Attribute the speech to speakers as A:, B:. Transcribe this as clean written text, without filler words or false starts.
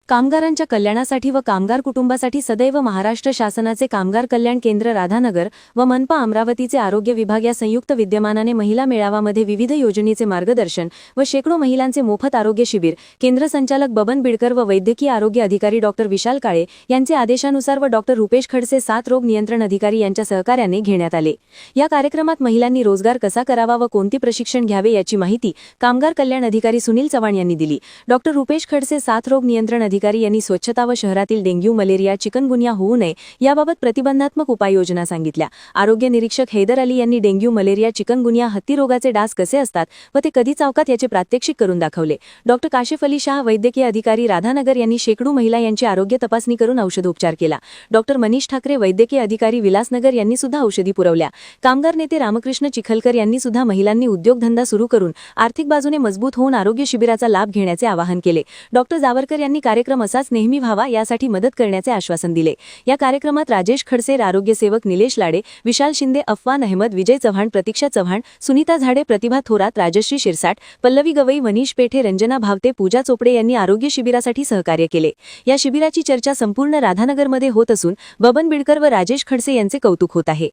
A: कामगारांच्या कल्याणासाठी व कामगार कुटुंबासाठी सदैव महाराष्ट्र शासनाचे कामगार कल्याण केंद्र राधानगर व मनपा अमरावतीचे आरोग्य विभाग या संयुक्त विद्यमानाने महिला मेळावामध्ये विविध योजनेचे मार्गदर्शन व शेकडो महिलांचे मोफत आरोग्य शिबिर केंद्र संचालक बबन बिडकर व वैद्यकीय आरोग्य अधिकारी डॉक्टर विशाल काळे यांचे आदेशानुसार व डॉक्टर रुपेश खडसे साथ रोग नियंत्रण अधिकारी यांच्या सहकार्याने घेण्यात आले। या कार्यक्रमात महिलांनी रोजगार कसा करावा व कोणते प्रशिक्षण घ्यावे याची माहिती कामगार कल्याण अधिकारी सुनील चव्हाण यांनी दिली। डॉक्टर रुपेश खडसे साथ रोग नियंत्रण अधिकारी यांनी स्वच्छता व शहरातील डेंग्यू मलेरिया चिकनगुनिया होऊ नये याबाबत प्रतिबंधात्मक उपाययोजना सांगितल्या। आरोग्य निरीक्षक हैदर अली यांनी डेंग्यू मलेरिया चिकनगुनिया हत्ती रोगाचे डास कसे असतात व ते कधी चावतात याचे प्रात्यक्षिक करून दाखवले। डॉक्टर काशिफ अली शाह वैद्यकीय अधिकारी राधानगर यांनी शेकडो महिला यांची आरोग्य तपासणी करून औषधोपचार केला। डॉक्टर मनीष ठाकरे वैद्यकीय अधिकारी विलासनगर यांनी सुद्धा औषधी पुरवल्या। कामगार नेते रामकृष्ण चिखलकर यांनी सुद्धा महिलांनी उद्योगधंदा सुरू करून आर्थिक बाजूने मजबूत होऊन आरोग्य शिबिराचा लाभ घेण्याचे आवाहन केले। डॉक्टर जावरकर यांनी कार्यक्रम असाच नेहमी व्हावा यासाठी मदत करण्याचे आश्वासन दिले। या कार्यक्रमात राजेश खडसे आरोग्यसेवक निलेश लाडे विशाल शिंदे अफवान अहमद विजय चव्हाण प्रतीक्षा चव्हाण सुनीता झाडे प्रतिभा थोरात राजश्री शिरसाट पल्लवी गवई मनीष पेठे रंजना भावते पूजा चोपडे यांनी आरोग्य शिबिरासाठी सहकार्य केले। या शिबिराची चर्चा संपूर्ण राधानगरमध्ये होत असून बबन बिडकर व राजेश खडसे यांचे कौतुक होत आहे।